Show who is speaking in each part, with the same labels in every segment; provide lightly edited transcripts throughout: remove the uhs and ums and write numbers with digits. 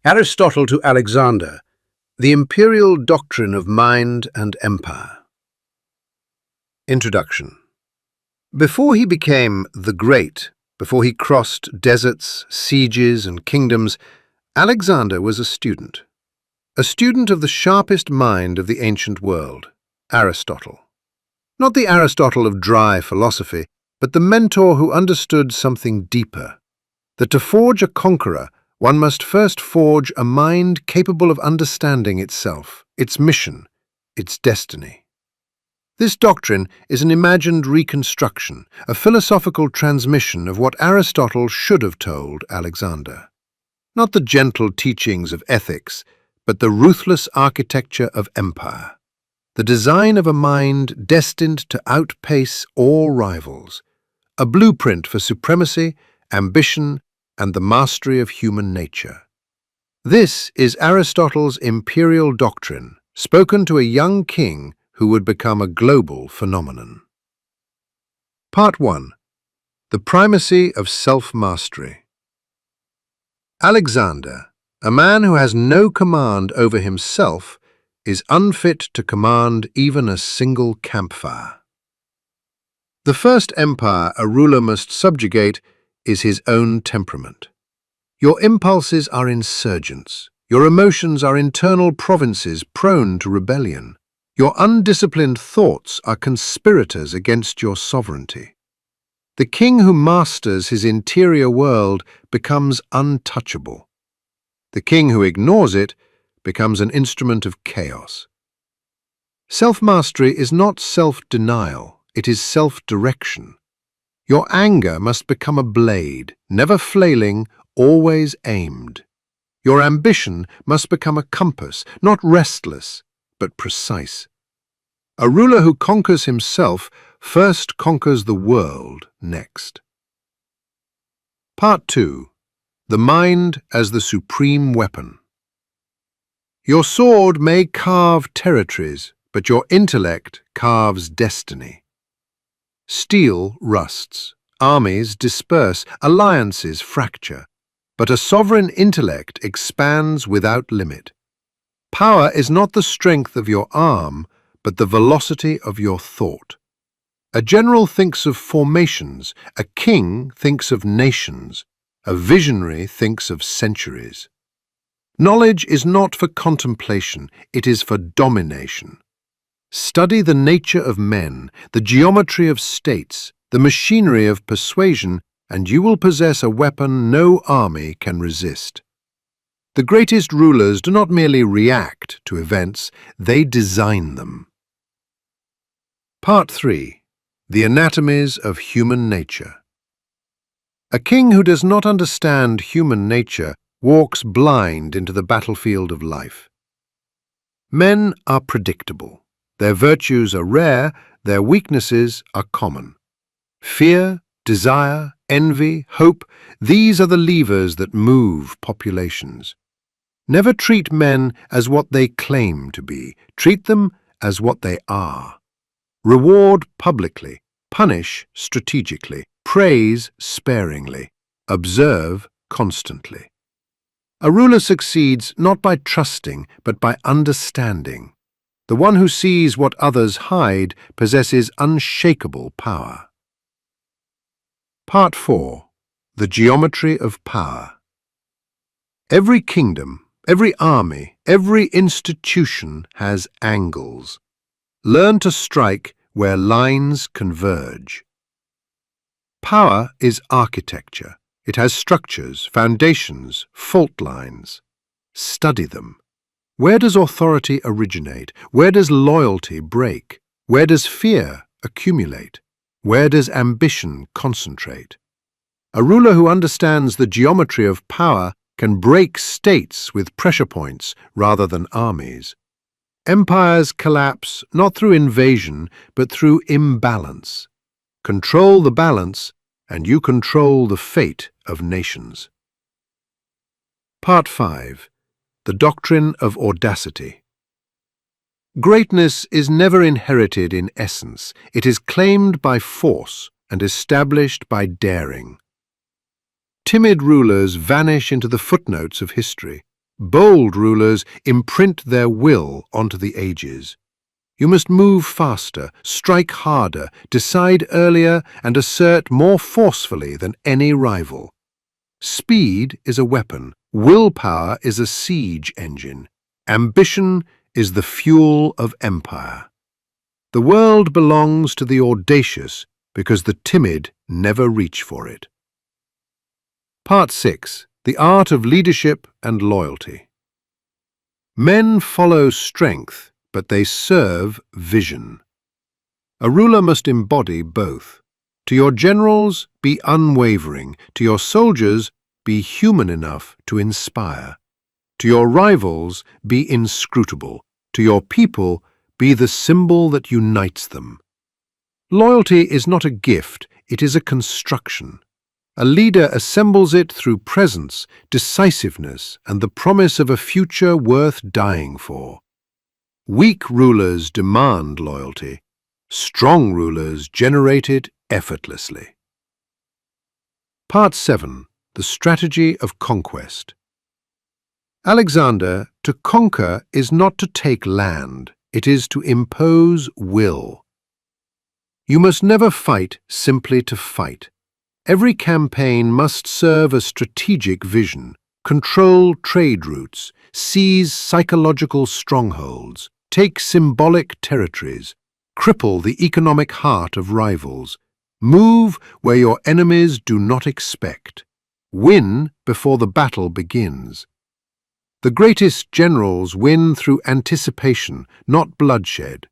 Speaker 1: Aristotle to Alexander, the Imperial Doctrine of Mind and Empire. Introduction. Before he became the Great, before he crossed deserts, sieges, and kingdoms, Alexander was a student of the sharpest mind of the ancient world, Aristotle. Not the Aristotle of dry philosophy, but the mentor who understood something deeper, that to forge a conqueror, one must first forge a mind capable of understanding itself, its mission, its destiny. This doctrine is an imagined reconstruction, a philosophical transmission of what Aristotle should have told Alexander. Not the gentle teachings of ethics, but the ruthless architecture of empire. The design of a mind destined to outpace all rivals. A blueprint for supremacy, ambition, and the mastery of human nature. This is Aristotle's Imperial Doctrine, spoken to a young king who would become a global phenomenon. Part 1. The Primacy of Self-Mastery. Alexander, a man who has no command over himself, is unfit to command even a single campfire. The first empire a ruler must subjugate is his own temperament. Your impulses are insurgents. Your emotions are internal provinces prone to rebellion. Your undisciplined thoughts are conspirators against your sovereignty. The king who masters his interior world becomes untouchable. The king who ignores it becomes an instrument of chaos. Self-mastery is not self-denial, it is self-direction. Your anger must become a blade, never flailing, always aimed. Your ambition must become a compass, not restless, but precise. A ruler who conquers himself first conquers the world next. Part 2. The Mind as the Supreme Weapon. Your sword may carve territories, but your intellect carves destiny. Steel rusts, armies disperse, alliances fracture, but a sovereign intellect expands without limit. Power is not the strength of your arm, but the velocity of your thought. A general thinks of formations, a king thinks of nations, a visionary thinks of centuries. Knowledge is not for contemplation, it is for domination. Study the nature of men, the geometry of states, the machinery of persuasion, and you will possess a weapon no army can resist. The greatest rulers do not merely react to events, they design them. Part 3. The Anatomies of Human Nature. A king who does not understand human nature walks blind into the battlefield of life. Men are predictable. Their virtues are rare, their weaknesses are common. Fear, desire, envy, hope, these are the levers that move populations. Never treat men as what they claim to be. Treat them as what they are. Reward publicly, punish strategically, praise sparingly, observe constantly. A ruler succeeds not by trusting, but by understanding. The one who sees what others hide possesses unshakable power. Part 4. The Geometry of Power. Every kingdom, every army, every institution has angles. Learn to strike where lines converge. Power is architecture. It has structures, foundations, fault lines. Study them. Where does authority originate? Where does loyalty break? Where does fear accumulate? Where does ambition concentrate? A ruler who understands the geometry of power can break states with pressure points rather than armies. Empires collapse not through invasion, but through imbalance. Control the balance, and you control the fate of nations. Part 5. The Doctrine of Audacity. Greatness is never inherited in essence. It is claimed by force and established by daring. Timid rulers vanish into the footnotes of history. Bold rulers imprint their will onto the ages. You must move faster, strike harder, decide earlier, and assert more forcefully than any rival. Speed is a weapon. Willpower is a siege engine. Ambition is the fuel of empire. The world belongs to the audacious because the timid never reach for it. Part 6. The Art of Leadership and Loyalty. Men follow strength, but they serve vision. A ruler must embody both. To your generals, be unwavering. To your soldiers, be human enough to inspire. To your rivals, be inscrutable. To your people, be the symbol that unites them. Loyalty is not a gift, it is a construction. A leader assembles it through presence, decisiveness, and the promise of a future worth dying for. Weak rulers demand loyalty. Strong rulers generate it effortlessly. Part 7. The Strategy of Conquest. Alexander, to conquer is not to take land, it is to impose will. You must never fight simply to fight. Every campaign must serve a strategic vision, control trade routes, seize psychological strongholds, take symbolic territories, cripple the economic heart of rivals, move where your enemies do not expect, win before the battle begins. The greatest generals win through anticipation, not bloodshed.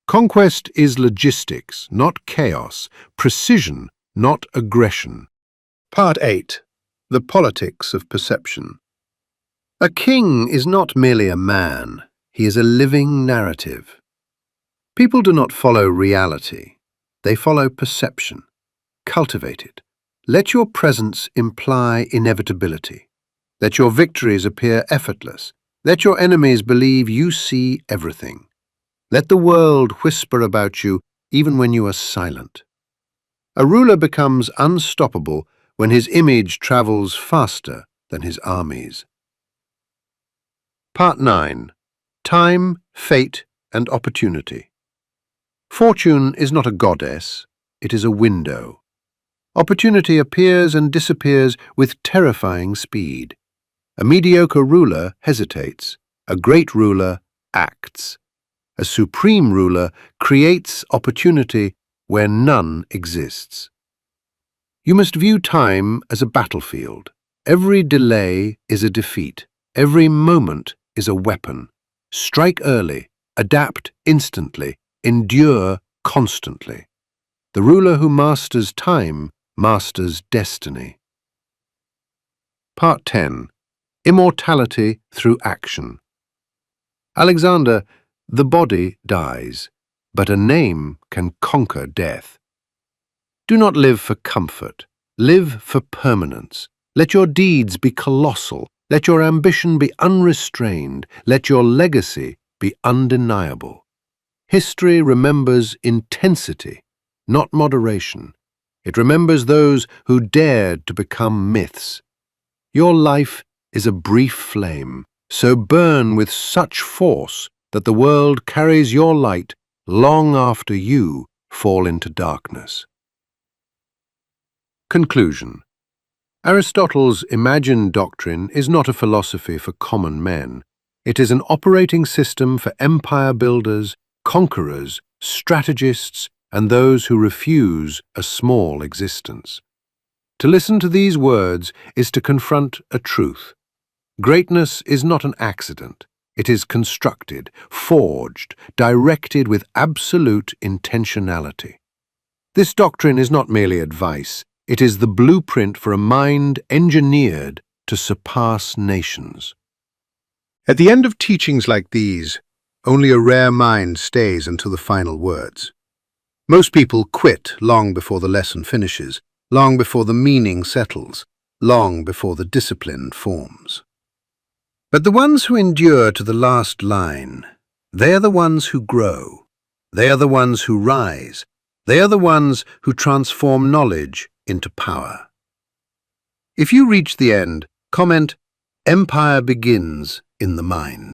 Speaker 1: Conquest is logistics, not chaos, precision, not aggression. Part 8. The Politics of Perception. A king is not merely a man, he is a living narrative. People do not follow reality, they follow perception. Cultivate it. Let your presence imply inevitability. Let your victories appear effortless. Let your enemies believe you see everything. Let the world whisper about you even when you are silent. A ruler becomes unstoppable when his image travels faster than his armies. Part 9. Time, Fate, and Opportunity. Fortune is not a goddess, it is a window. Opportunity appears and disappears with terrifying speed. A mediocre ruler hesitates, a great ruler acts. A supreme ruler creates opportunity where none exists. You must view time as a battlefield. Every delay is a defeat. Every moment is a weapon. Strike early, adapt instantly, endure constantly. The ruler who masters time masters destiny. Part 10. Immortality through action. Alexander, the body dies, but a name can conquer death. Do not live for comfort, live for permanence. Let your deeds be colossal, let your ambition be unrestrained, let your legacy be undeniable. History remembers intensity, not moderation. It remembers those who dared to become myths. Your life is a brief flame, so burn with such force that the world carries your light long after you fall into darkness. Conclusion. Aristotle's imagined doctrine is not a philosophy for common men. It is an operating system for empire builders, conquerors, strategists, and those who refuse a small existence. To listen to these words is to confront a truth. Greatness is not an accident. It is constructed, forged, directed with absolute intentionality. This doctrine is not merely advice. It is the blueprint for a mind engineered to surpass nations. At the end of teachings like these, only a rare mind stays until the final words. Most people quit long before the lesson finishes, long before the meaning settles, long before the discipline forms. But the ones who endure to the last line, they are the ones who grow. They are the ones who rise. They are the ones who transform knowledge into power. If you reach the end, comment, Empire begins in the mind.